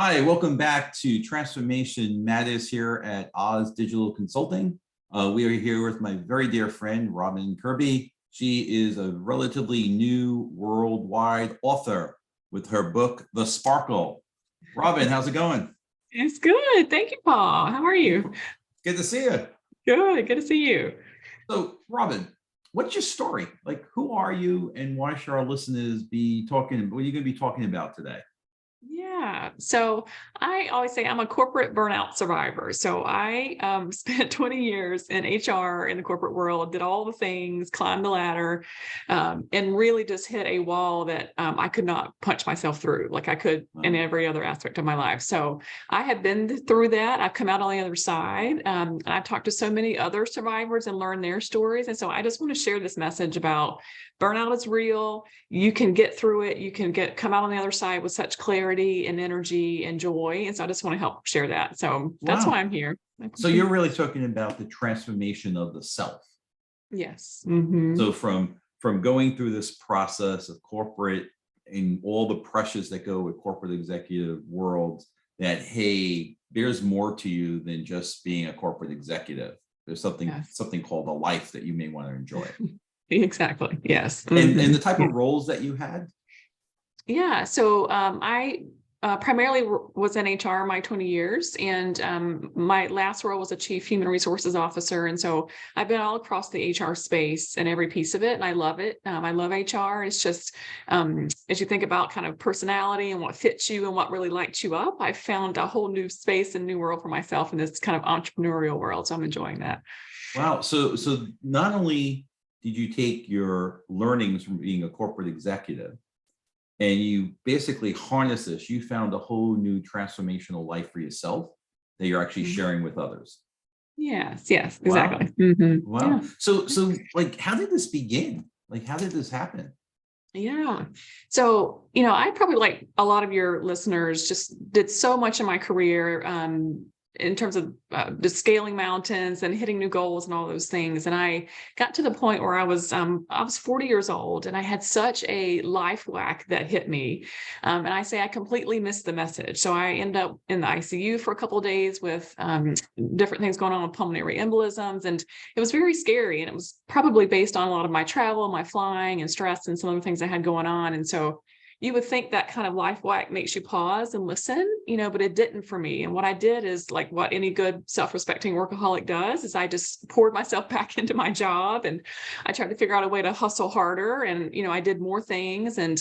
Hi, welcome back to Transformation Matters here at Oz Digital Consulting. We are here with my very dear friend, Robin Kirby. She is a relatively new worldwide author with her book, The Sparkle. Robin, how's it going? It's good. Thank you, Paul. How are you? Good to see you. Good. Good to see you. So, Robin, what's your story? Like, who are you and why should our listeners be talking? What are you going to be talking about today? Yeah. So I always say I'm a corporate burnout survivor. So I spent 20 years in HR in the corporate world, did all the things, climbed the ladder, and really just hit a wall that I could not punch myself through like I could in every other aspect of my life. So I have been through that. I've come out on the other side. And I've talked to so many other survivors and learned their stories. And so I just want to share this message about burnout is real. You can get through it. You can come out on the other side with such clarity and energy and joy. And so I just want to help share that. So that's why Wow. I'm here. So you're really talking about the transformation of the self. Yes. Mm-hmm. So from going through this process of corporate and all the pressures that go with corporate executive worlds, that hey, there's more to you than just being a corporate executive. There's something called a life that you may want to enjoy. Exactly. Yes. And the type of roles that you had. Yeah. So I primarily was in HR my 20 years, and my last role was a chief human resources officer. And so I've been all across the HR space and every piece of it, and I love it. I love HR. It's just as you think about kind of personality and what fits you and what really lights you up, I found a whole new space and new world for myself in this kind of entrepreneurial world. So I'm enjoying that. Wow. So not only did you take your learnings from being a corporate executive and you basically harness this, you found a whole new transformational life for yourself that you're actually sharing with others. Yes, Wow. exactly. Mm-hmm. Wow. Yeah. So like, how did this begin? Like, how did this happen? Yeah. So, I probably, like a lot of your listeners, just did so much in my career in terms of just scaling mountains and hitting new goals and all those things. And I got to the point where I was 40 years old, and I had such a life whack that hit me. And I say I completely missed the message. So I end up in the ICU for a couple of days with different things going on with pulmonary embolisms. And it was very scary. And it was probably based on a lot of my travel, my flying and stress and some of the things I had going on. And so you would think that kind of life whack makes you pause and listen, but it didn't for me. And what I did is like what any good self-respecting workaholic does is I just poured myself back into my job, and I tried to figure out a way to hustle harder. And, I did more things. And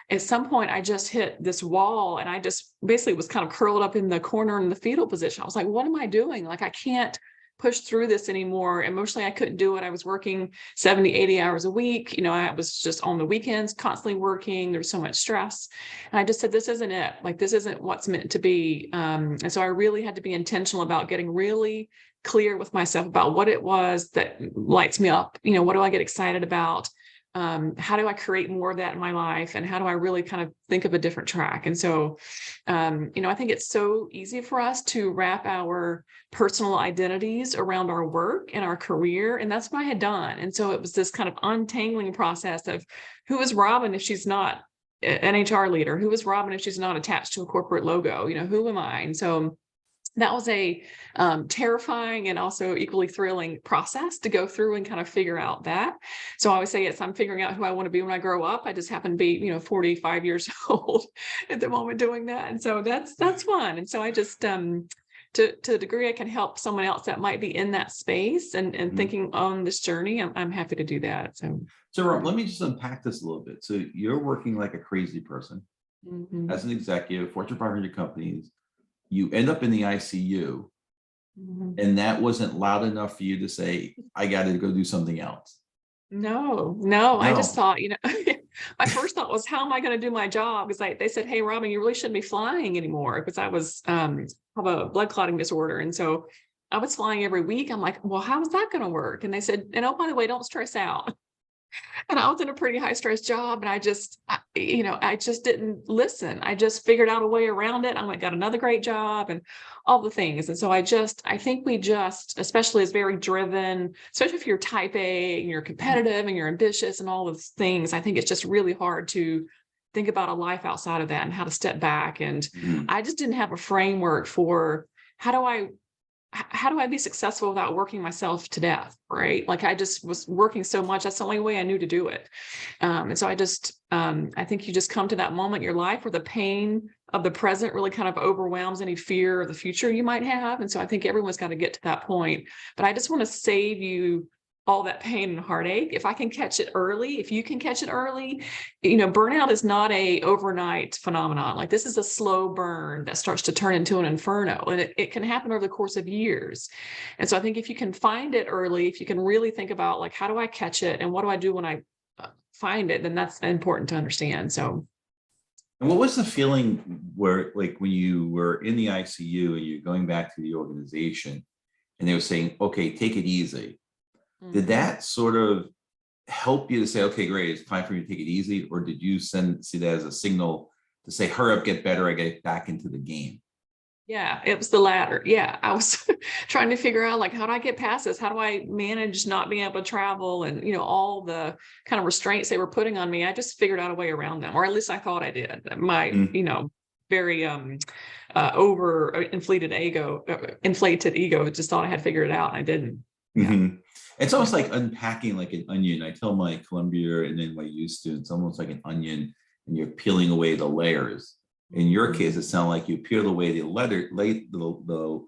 at some point I just hit this wall, and I just basically was kind of curled up in the corner in the fetal position. I was like, what am I doing? Like, I can't push through this anymore. Emotionally, I couldn't do it. I was working 70, 80 hours a week. I was just on the weekends, constantly working. There was so much stress. And I just said, this isn't it. Like, this isn't what's meant to be. And so I really had to be intentional about getting really clear with myself about what it was that lights me up. What do I get excited about? How do I create more of that in my life? And how do I really kind of think of a different track? And so, I think it's so easy for us to wrap our personal identities around our work and our career. And that's what I had done. And so it was this kind of untangling process of who is Robin if she's not an HR leader? Who is Robin if she's not attached to a corporate logo? Who am I? And so that was a terrifying and also equally thrilling process to go through and kind of figure out that. So I always say, yes, I'm figuring out who I want to be when I grow up. I just happen to be, 45 years old at the moment doing that. And so that's fun. And so I just, to the degree I can help someone else that might be in that space and thinking on this journey, I'm happy to do that. So Rob, let me just unpack this a little bit. So you're working like a crazy person as an executive, Fortune 500 companies. You end up in the ICU, and that wasn't loud enough for you to say, I got to go do something else. No, I just thought, my first thought was, how am I going to do my job? Because they said, hey, Robin, you really shouldn't be flying anymore, because I was have a blood clotting disorder. And so I was flying every week. I'm like, well, how is that going to work? And they said, and oh, by the way, don't stress out. And I was in a pretty high stress job, and I just didn't listen. I just figured out a way around it. I went, got another great job and all the things. And so I think we just, especially as very driven, especially if you're type A and you're competitive and you're ambitious and all those things, I think it's just really hard to think about a life outside of that and how to step back. And Mhm. I just didn't have a framework for how do I be successful without working myself to death, right? Like I just was working so much. That's the only way I knew to do it. And so I think you just come to that moment in your life where the pain of the present really kind of overwhelms any fear of the future you might have. And so I think everyone's got to get to that point. But I just want to save you all that pain and heartache. If I can catch it early, if you can catch it early, burnout is not a overnight phenomenon. Like this is a slow burn that starts to turn into an inferno, and it can happen over the course of years. And so I think if you can find it early, if you can really think about like, how do I catch it and what do I do when I find it, then that's important to understand. So. And what was the feeling where, like, when you were in the ICU and you're going back to the organization and they were saying, okay, take it easy. Did that sort of help you to say, okay, great, it's time for me to take it easy? Or did you see that as a signal to say, hurry up, get better, I get back into the game? Yeah, it was the latter. Yeah, I was trying to figure out like, how do I get past this? How do I manage not being able to travel and, all the kind of restraints they were putting on me? I just figured out a way around them, or at least I thought I did. My, very over inflated ego just thought I had figured it out, and I didn't. Yeah. Mm-hmm. It's almost like unpacking like an onion. I tell my Columbia and then my youth students, almost like an onion, and you're peeling away the layers. In your case, it sounded like you peeled away the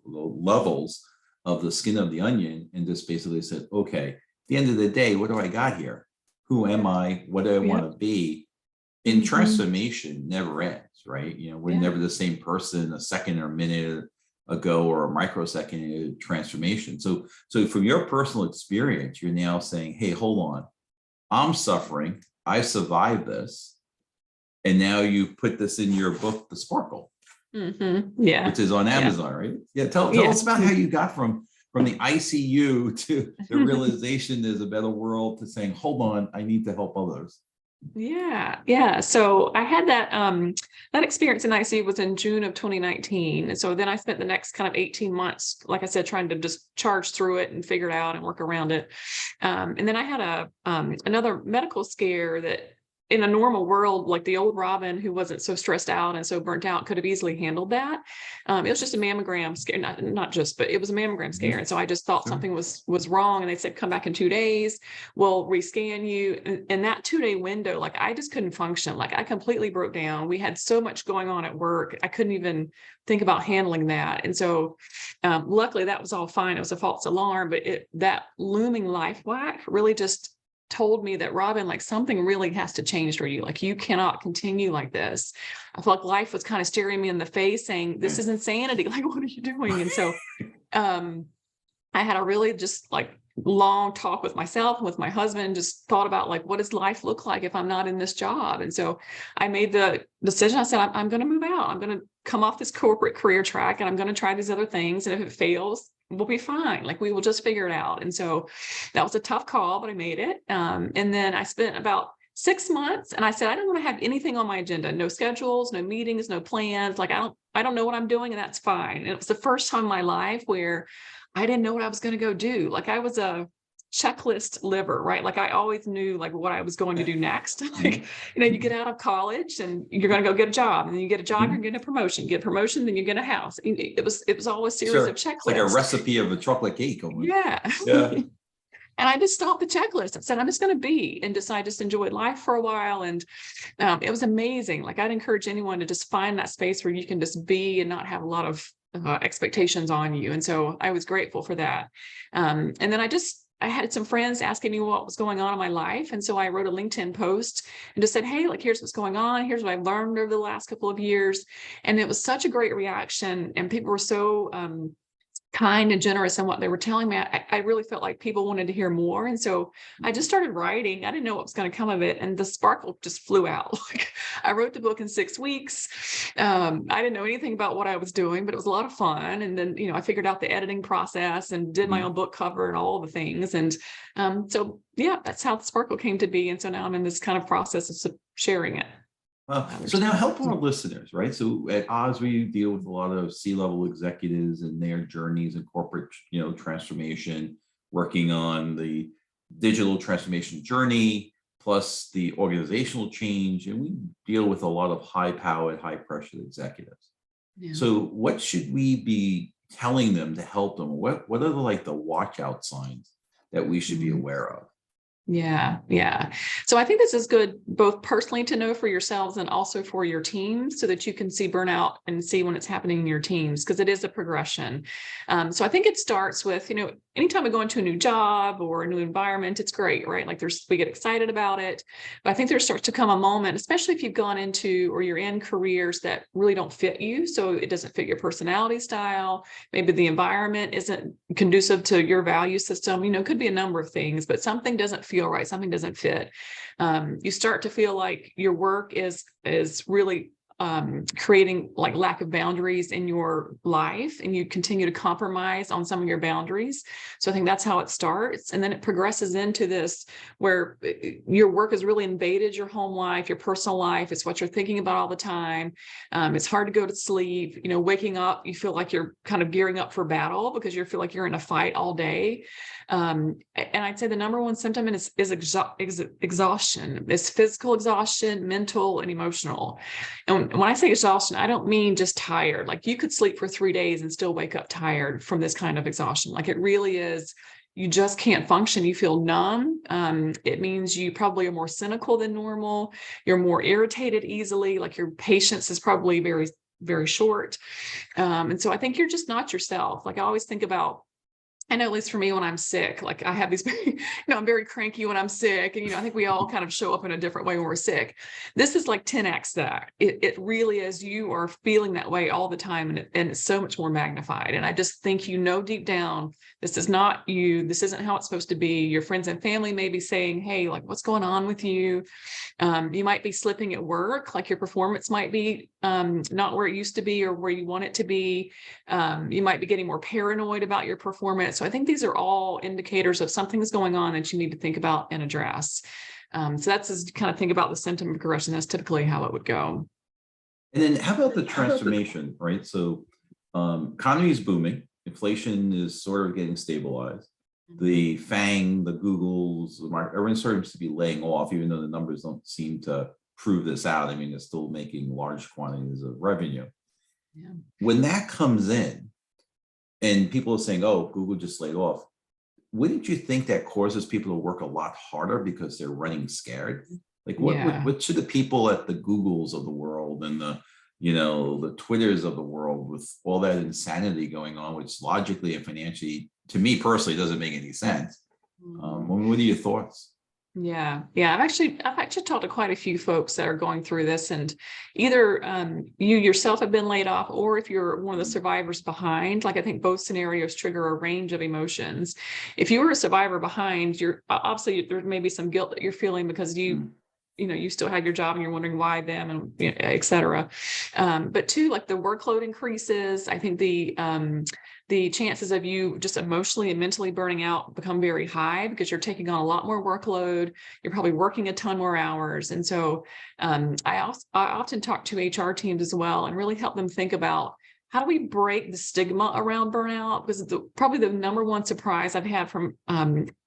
levels of the skin of the onion and just basically said, okay, at the end of the day, what do I got here? Who am I? What do I want to be? And transformation never ends, right? We're never the same person a second or a minute ago or a microsecond transformation. So from your personal experience, you're now saying, hey, hold on, I'm suffering. I survived this. And now you put this in your book, The Sparkle, Yeah, which is on Amazon, right? Yeah. Tell us about how you got from the ICU to the realization there's a better world to saying, hold on, I need to help others. Yeah. So I had that experience in ICU was in June of 2019. And so then I spent the next kind of 18 months, like I said, trying to just charge through it and figure it out and work around it. And then I had another medical scare that in a normal world, like the old Robin, who wasn't so stressed out and so burnt out, could have easily handled that. It was just a mammogram scare, not just, but it was a mammogram scare. And so I just thought something was wrong. And they said, come back in 2 days, we'll rescan you. And that 2-day window, like I just couldn't function. Like I completely broke down. We had so much going on at work. I couldn't even think about handling that. And so luckily that was all fine. It was a false alarm, but that looming life whack really just told me that, Robin, like something really has to change for you. Like you cannot continue like this. I felt like life was kind of staring me in the face saying, this is insanity. Like, what are you doing? And so I had a really just like long talk with myself and with my husband, just thought about like, what does life look like if I'm not in this job? And so I made the decision. I said, I'm going to move out. I'm going to come off this corporate career track and I'm going to try these other things. And if it fails, we'll be fine. Like we will just figure it out. And so that was a tough call, but I made it. And then I spent about 6 months and I said, I don't want to have anything on my agenda, no schedules, no meetings, no plans. Like I don't know what I'm doing, and that's fine. And it was the first time in my life where I didn't know what I was going to go do. Like I was a checklist liver, right? Like I always knew like what I was going to do next. Like, you get out of college and you're going to go get a job, and then you get a job, you're getting a promotion, get a promotion, then you get a house. It was all a series of checklists. It's like a recipe of a chocolate cake. Almost. Yeah. And I just stopped the checklist. I said, I'm just going to be, and just, I just enjoyed life for a while. And it was amazing. Like I'd encourage anyone to just find that space where you can just be and not have a lot of expectations on you. And so I was grateful for that. And then I had some friends asking me what was going on in my life. And so I wrote a LinkedIn post and just said, hey, like, here's what's going on. Here's what I've learned over the last couple of years. And it was such a great reaction. And people were so kind and generous in what they were telling me. I really felt like people wanted to hear more. And so I just started writing. I didn't know what was going to come of it. And the sparkle just flew out. Like I wrote the book in 6 weeks. I didn't know anything about what I was doing, but it was a lot of fun. And then, I figured out the editing process and did my own book cover and all the things. And so, yeah, that's how the sparkle came to be. And so now I'm in this kind of process of sharing it. So now help our listeners, right? So at Oz, we deal with a lot of C-level executives and their journeys in corporate, transformation, working on the digital transformation journey, plus the organizational change, and we deal with a lot of high-powered, high-pressure executives. Yeah. So what should we be telling them to help them? What are the watch out signs that we should be aware of? Yeah. So I think this is good both personally to know for yourselves and also for your teams so that you can see burnout and see when it's happening in your teams, because it is a progression. So I think it starts with, anytime we go into a new job or a new environment, it's great, right? Like we get excited about it. But I think there starts to come a moment, especially if you've gone into or you're in careers that really don't fit you. So it doesn't fit your personality style. Maybe the environment isn't conducive to your value system. It could be a number of things, but something doesn't feel right. Something doesn't fit. You start to feel like your work is really creating like lack of boundaries in your life, and you continue to compromise on some of your boundaries. So I think that's how it starts. And then it progresses into this where your work has really invaded your home life, your personal life. It's what you're thinking about all the time. It's hard to go to sleep. Waking up, you feel like you're kind of gearing up for battle because you feel like you're in a fight all day. And I'd say the number one symptom is exhaustion. It's physical exhaustion, mental and emotional. And when I say exhaustion, I don't mean just tired. Like you could sleep for 3 days and still wake up tired from this kind of exhaustion. Like it really is, you just can't function. You feel numb. It means you probably are more cynical than normal. You're more irritated easily. Like your patience is probably very, very short. And so I think you're just not yourself. Like I always think about, I know at least for me when I'm sick, like I have these, I'm very cranky when I'm sick. And, I think we all kind of show up in a different way when we're sick. This is like 10x that. It really is. You are feeling that way all the time. And it's so much more magnified. And I just think, deep down, this is not you. This isn't how it's supposed to be. Your friends and family may be saying, hey, like what's going on with you? You might be slipping at work. Like your performance might be not where it used to be or where you want it to be. You might be getting more paranoid about your performance. So I think these are all indicators of something's going on that you need to think about and address. So that's just kind of think about the symptom progression. That's typically how it would go. And then how about the transformation, right? So economy is booming. Inflation is sort of getting stabilized. The FANG, the Googles, the market, everyone seems to be laying off, even though the numbers don't seem to prove this out. I mean, they're still making large quantities of revenue. Yeah. When that comes in and people are saying, oh, Google just laid off, wouldn't you think that causes people to work a lot harder because they're running scared? Like what should the people at the Googles of the world and the Twitters of the world with all that insanity going on, which logically and financially, to me personally, doesn't make any sense. What are your thoughts? Yeah. I've actually talked to quite a few folks that are going through this, and either you yourself have been laid off, or if you're one of the survivors behind, like I think both scenarios trigger a range of emotions. If you were a survivor behind, you're obviously there may be some guilt that you're feeling because you still had your job and you're wondering why them, and et cetera. But two, like the workload increases. I think the chances of you just emotionally and mentally burning out become very high because you're taking on a lot more workload. You're probably working a ton more hours. And so I often talk to HR teams as well and really help them think about, how do we break the stigma around burnout? Because probably the number one surprise I've had from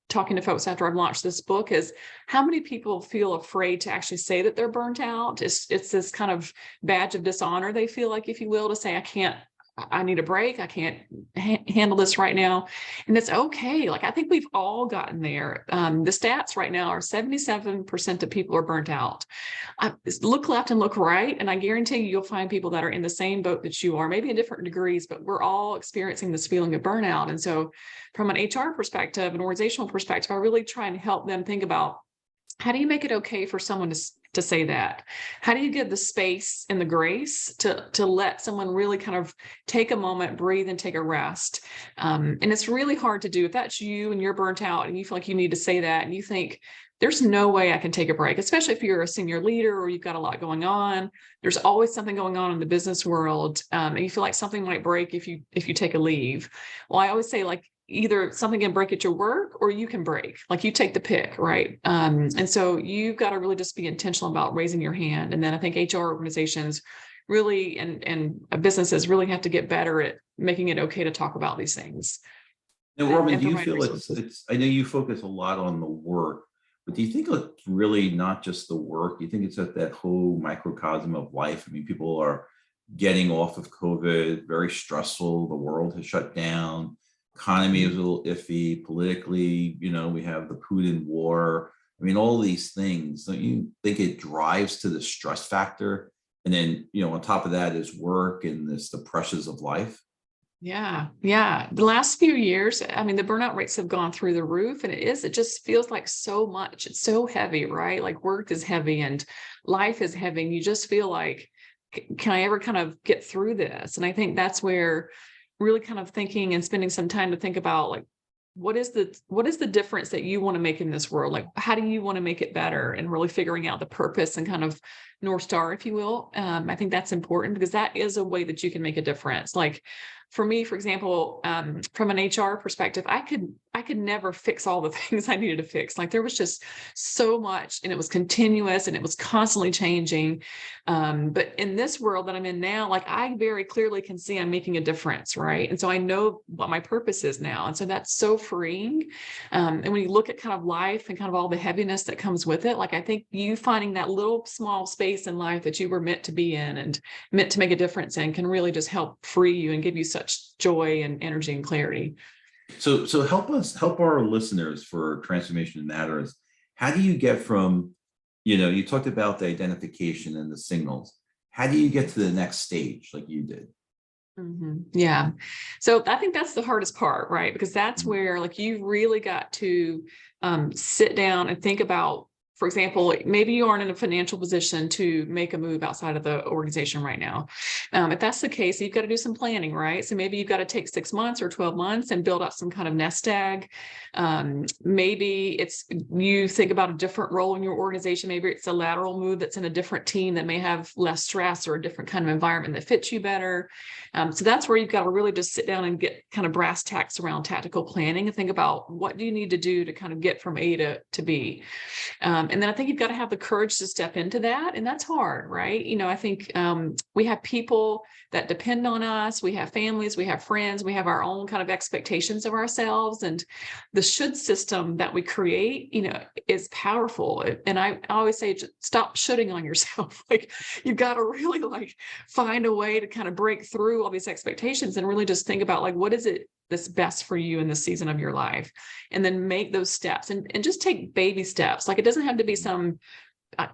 talking to folks after I've launched this book is how many people feel afraid to actually say that they're burnt out. It's this kind of badge of dishonor, they feel like, if you will, to say, I need a break. I can't handle this right now. And it's okay. Like, I think we've all gotten there. The stats right now are 77% of people are burnt out. Look left and look right. And I guarantee you'll find people that are in the same boat that you are, maybe in different degrees, but we're all experiencing this feeling of burnout. And so from an HR perspective, an organizational perspective, I really try and help them think about, how do you make it okay for someone to say that? How do you give the space and the grace to let someone really kind of take a moment, breathe, and take a rest? And it's really hard to do. If that's you and you're burnt out and you feel like you need to say that, and you think, there's no way I can take a break, especially if you're a senior leader or you've got a lot going on. There's always something going on in the business world, and you feel like something might break if you take a leave. Well, I always say, like, either something can break at your work or you can break, like you take the pick, right? And so you've got to really just be intentional about raising your hand. And then I think HR organizations really and businesses really have to get better at making it okay to talk about these things. Now, Robin, do you feel it's, I know you focus a lot on the work, But do you think it's really not just the work? You think it's at that whole microcosm of life? I mean, people are getting off of COVID, very stressful. The world has shut down. Economy is a little iffy. Politically, we have the Putin war. I mean, all these things. Don't you think it drives to the stress factor? And then, on top of that is work and the pressures of life. Yeah. Yeah. The last few years, I mean, the burnout rates have gone through the roof, and it just feels like so much. It's so heavy, right? Like work is heavy and life is heavy. And you just feel like, can I ever kind of get through this? And I think that's where really kind of thinking and spending some time to think about, like, what is the difference that you want to make in this world? Like, how do you want to make it better? And really figuring out the purpose and kind of North Star, if you will. I think that's important, because that is a way that you can make a difference. Like for me, for example, from an HR perspective, I could never fix all the things I needed to fix. Like there was just so much, and it was continuous and it was constantly changing. But in this world that I'm in now, like I very clearly can see I'm making a difference, right? And so I know what my purpose is now. And so that's so freeing. And when you look at kind of life and kind of all the heaviness that comes with it, like I think you finding that little small space in life that you were meant to be in and meant to make a difference in can really just help free you and give you such joy and energy and clarity. So help our listeners for Transformation Matters. How do you get from, you talked about the identification and the signals. How do you get to the next stage like you did? Yeah. So I think that's the hardest part, right? Because that's where like you really got to sit down and think about, for example, maybe you aren't in a financial position to make a move outside of the organization right now. If that's the case, you've got to do some planning, right? So maybe you've got to take 6 months or 12 months and build out some kind of nest egg. Maybe it's you think about a different role in your organization. Maybe it's a lateral move that's in a different team that may have less stress or a different kind of environment that fits you better. So that's where you've got to really just sit down and get kind of brass tacks around tactical planning and think about what do you need to do to kind of get from A to B. And then I think you've got to have the courage to step into that. And that's hard, right? I think we have people that depend on us. We have families, we have friends, we have our own kind of expectations of ourselves. And the should system that we create, is powerful. And I always say, stop shoulding on yourself. Like you've got to really like find a way to kind of break through all these expectations and really just think about like, what is it that's best for you in this season of your life, and then make those steps and just take baby steps. Like it doesn't have to be some,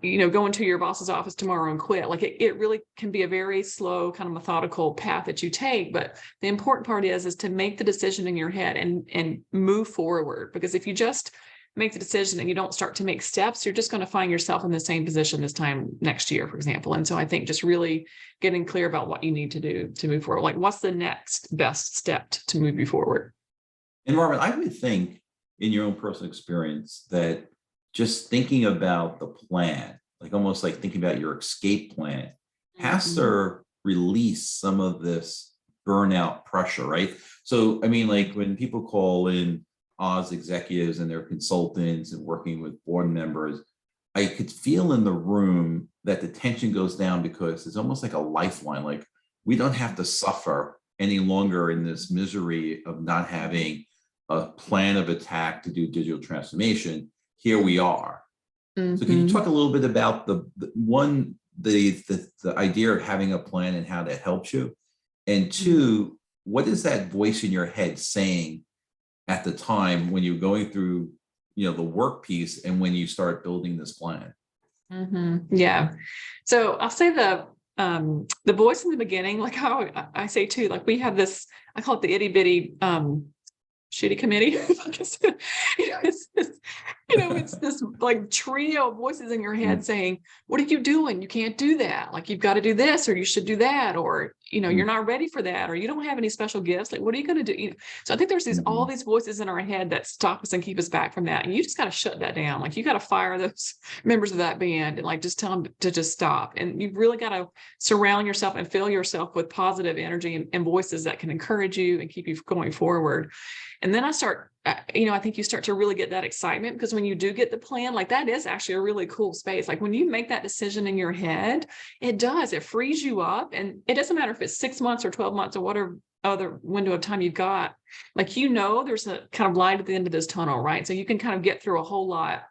go into your boss's office tomorrow and quit. Like it really can be a very slow kind of methodical path that you take. But the important part is to make the decision in your head and move forward. Because if you just make the decision and you don't start to make steps, you're just going to find yourself in the same position this time next year, for example. And so I think just really getting clear about what you need to do to move forward. Like what's the next best step to move you forward? And Robin, I would think in your own personal experience that just thinking about the plan, like almost like thinking about your escape plan, has to release some of this burnout pressure, right? So, I mean, like when people call in Oz executives and their consultants and working with board members, I could feel in the room that the tension goes down because it's almost like a lifeline. Like we don't have to suffer any longer in this misery of not having a plan of attack to do digital transformation. Here we are. So can you talk a little bit about the idea of having a plan and how that helps you? And two, what is that voice in your head saying at the time when you're going through, the work piece and when you start building this plan? Yeah. So I'll say the voice in the beginning, like how I say too, like we have this, I call it the itty bitty shitty committee. It's this like trio of voices in your head saying, what are you doing? You can't do that. Like you've got to do this, or you should do that, or you're not ready for that, or you don't have any special gifts. Like what are you going to do? So I think there's all these voices in our head that stop us and keep us back from that. And you just got to shut that down. Like you got to fire those members of that band and like just tell them to just stop. And you've really got to surround yourself and fill yourself with positive energy and voices that can encourage you and keep you going forward. And then I think you start to really get that excitement, because when you do get the plan, like that is actually a really cool space. Like when you make that decision in your head, it frees you up. And it doesn't matter if it's 6 months or 12 months or whatever other window of time you've got, like, there's a kind of light at the end of this tunnel, right? So you can kind of get through a whole lot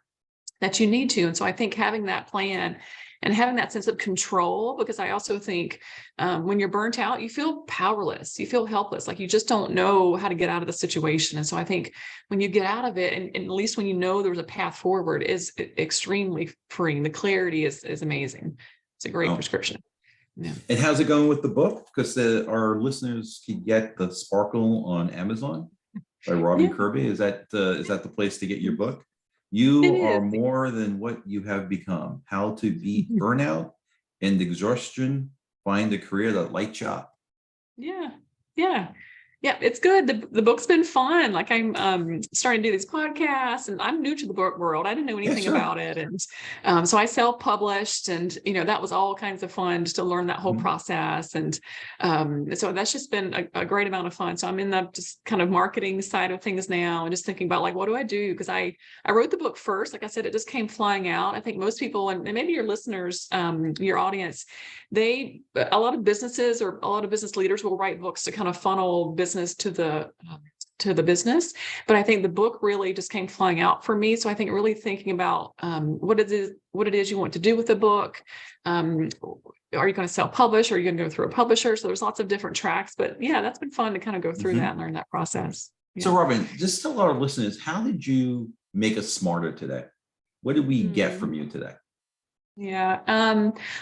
that you need to. And so I think having that plan and having that sense of control, because I also think when you're burnt out, you feel powerless, you feel helpless, like you just don't know how to get out of the situation. And so I think when you get out of it, and at least when you know there's a path forward, is extremely freeing. The clarity is amazing. It's a great prescription. Yeah. And how's it going with the book? Because our listeners can get The Sparkle on Amazon by Robin Kirby. Is that the place to get your book? You are more than what you have become. How to beat burnout and exhaustion. Find a career that lights you up. Yeah. It's good. The book's been fun. Like I'm starting to do these podcasts, and I'm new to the book world. I didn't know anything about it, and so I self-published, and that was all kinds of fun just to learn that whole process, and so that's just been a great amount of fun. So I'm in the just kind of marketing side of things now, and just thinking about like, what do I do? Because I wrote the book first. Like I said, it just came flying out. I think most people, and maybe your listeners, your audience, a lot of businesses or a lot of business leaders will write books to kind of funnel business to the business. But I think the book really just came flying out for me. So I think really thinking about what it is you want to do with the book. Are you going to self-publish? Or are you going to go through a publisher? So there's lots of different tracks. But yeah, that's been fun to kind of go through that and learn that process. Yeah. So Robin, just tell our listeners, how did you make us smarter today? What did we get from you today? Yeah.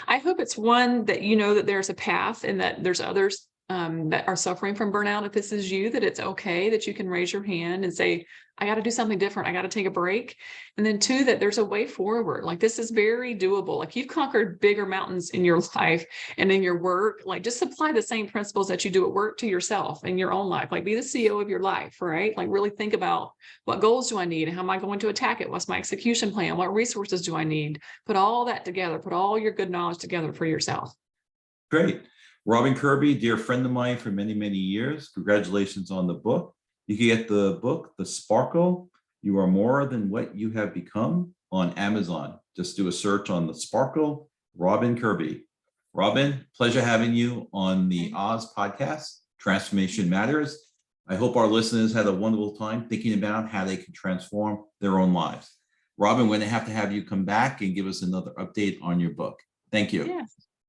I hope it's one that that there's a path, and that there's others that are suffering from burnout. If this is you, that it's okay, that you can raise your hand and say, I got to do something different. I got to take a break. And then 2, that there's a way forward. Like this is very doable. Like you've conquered bigger mountains in your life and in your work. Like just apply the same principles that you do at work to yourself in your own life. Like be the CEO of your life, right? Like really think about, what goals do I need? How am I going to attack it? What's my execution plan? What resources do I need? Put all that together, put all your good knowledge together for yourself. Great. Robin Kirby, dear friend of mine for many, many years. Congratulations on the book. You can get the book, The Sparkle, You Are More Than What You Have Become, on Amazon. Just do a search on The Sparkle, Robin Kirby. Robin, pleasure having you on the Oz podcast, Transformation Matters. I hope our listeners had a wonderful time thinking about how they can transform their own lives. Robin, we're going to have you come back and give us another update on your book. Thank you. Yeah.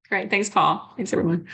Great. Thanks, Paul. Thanks, everyone.